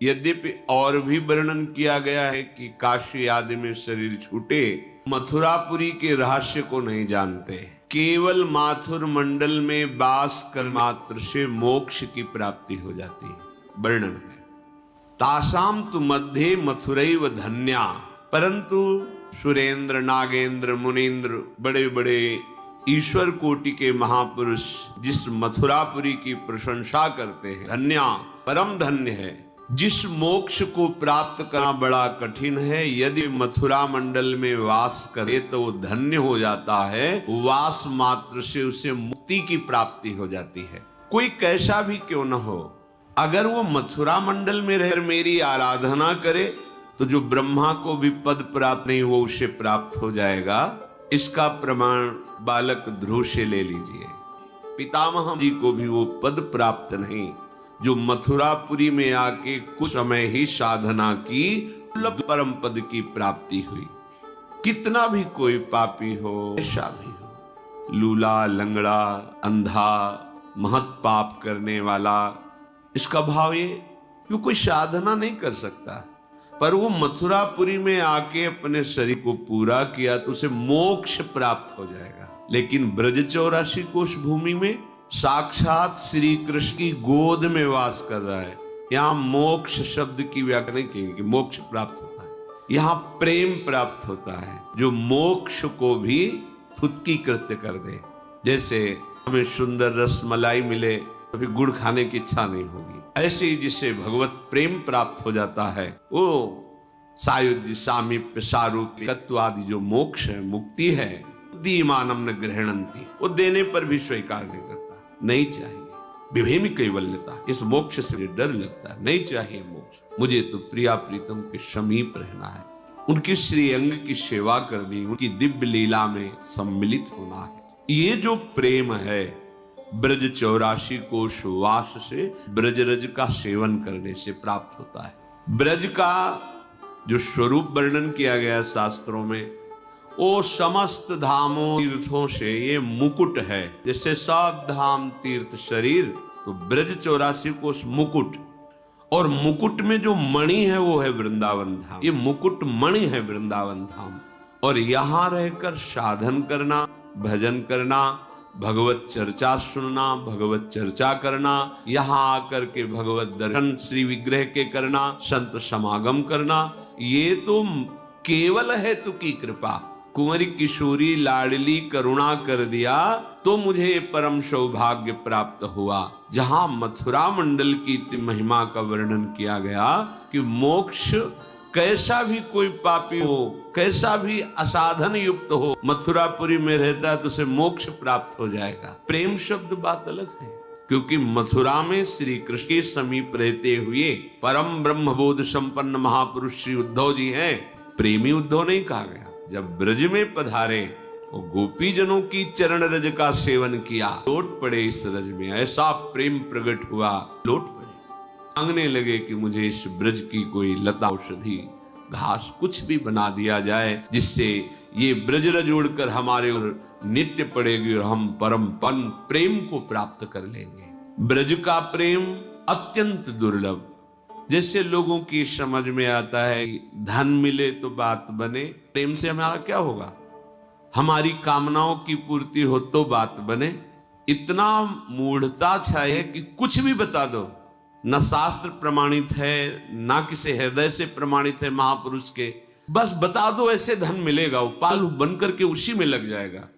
यद्यपि और भी वर्णन किया गया है कि काशी आदि में शरीर छूटे, मथुरापुरी के रहस्य को नहीं जानते। केवल माथुर मंडल में वास कर मात्र से मोक्ष की प्राप्ति हो जाती है। वर्णन है तासाम तु मध्ये मथुरैव धन्या, परंतु सुरेंद्र, नागेंद्र, मुनीन्द्र, बड़े बड़े ईश्वर कोटि के महापुरुष जिस मथुरापुरी की प्रशंसा करते हैं, धन्या परम धन्य है। जिस मोक्ष को प्राप्त करना बड़ा कठिन है, यदि मथुरा मंडल में वास करे तो वो धन्य हो जाता है। वास मात्र से उसे मुक्ति की प्राप्ति हो जाती है। कोई कैसा भी क्यों न हो, अगर वो मथुरा मंडल में रह मेरी आराधना करे तो जो ब्रह्मा को भी पद प्राप्त नहीं वो उसे प्राप्त हो जाएगा। इसका प्रमाण बालक ध्रुव से ले लीजिए। पितामह जी को भी वो पद प्राप्त नहीं जो मथुरापुरी में आके कुछ समय ही साधना की, परम पद की प्राप्ति हुई। कितना भी कोई पापी हो, ऐसा भी हो, लूला, लंगड़ा, अंधा, महत पाप करने वाला, इसका भाव ये कि कोई साधना नहीं कर सकता, पर वो मथुरापुरी में आके अपने शरीर को पूरा किया तो उसे मोक्ष प्राप्त हो जाएगा। लेकिन ब्रज 84 कोश भूमि में साक्षात श्री कृष्ण की गोद में वास कर रहा है। यहाँ मोक्ष शब्द की व्याख्या नहीं कहेंगे कि मोक्ष प्राप्त होता है, यहाँ प्रेम प्राप्त होता है जो मोक्ष को भी थुत्की कृत्य कर दे। जैसे हमें सुंदर रसमलाई मिले कभी गुड़ खाने की इच्छा नहीं होगी, ऐसे ही जिसे भगवत प्रेम प्राप्त हो जाता है वो सायुज्य, सामीप्य, सारूप्य आदि जो मोक्ष है, मुक्ति है, दीमानम न ग्रहणंती, वो देने पर भी स्वीकार नहीं करता। नहीं चाहिए विभेमी कैवल्यता, इस मोक्ष से डर लगता है, नहीं चाहिए मोक्ष, मुझे तो प्रिया प्रीतम के समीप रहना है, उनकी श्री अंग की सेवा करनी, उनकी दिव्य लीला में सम्मिलित होना है। ये जो प्रेम है ब्रज 84 कोश वास से, ब्रजरज का सेवन करने से प्राप्त होता है। ब्रज का जो स्वरूप वर्णन किया गया शास्त्रों में, वो समस्त धामों तीर्थों से ये मुकुट है। जैसे सब धाम तीर्थ शरीर, तो ब्रज 84 कोश मुकुट, और मुकुट में जो मणि है वो है वृंदावन धाम। ये मुकुट मणि है वृंदावन धाम। और यहाँ रहकर साधन करना, भजन करना, भगवत चर्चा सुनना, भगवत चर्चा करना, यहाँ आकर के भगवत दर्शन श्री विग्रह के करना, संत समागम करना, ये तो केवल है तू की कृपा। कुंवरी किशोरी लाडली करुणा कर दिया तो मुझे परम सौभाग्य प्राप्त हुआ। जहां मथुरा मंडल की महिमा का वर्णन किया गया कि मोक्ष कैसा भी कोई पापी हो, कैसा भी असाधन युक्त हो, मथुरापुरी में रहता है तो उसे मोक्ष प्राप्त हो जाएगा। प्रेम शब्द बात अलग है, क्योंकि मथुरा में श्री कृष्ण के समीप रहते हुए परम ब्रह्मबोध संपन्न महापुरुष श्री उद्धव जी हैं। प्रेमी उद्धव नहीं कहा गया। जब ब्रज में पधारे वो गोपी जनों की चरण रज का सेवन किया, लौट पड़े इस रज में, ऐसा प्रेम प्रकट हुआ, लौट पड़े, मांगने लगे कि मुझे इस ब्रज की कोई लता, औषधि, घास कुछ भी बना दिया जाए जिससे ये ब्रज रज उड़कर हमारे और नित्य पड़ेगी और हम परम पन प्रेम को प्राप्त कर लेंगे। ब्रज का प्रेम अत्यंत दुर्लभ। जैसे लोगों की समझ में आता है धन मिले तो बात बने, प्रेम से हमारा क्या होगा, हमारी कामनाओं की पूर्ति हो तो बात बने। इतना मूढ़ता छाए कि कुछ भी बता दो, न शास्त्र प्रमाणित है, ना किसी हृदय से प्रमाणित है महापुरुष के, बस बता दो ऐसे धन मिलेगा, वो पाल बनकर के उसी में लग जाएगा।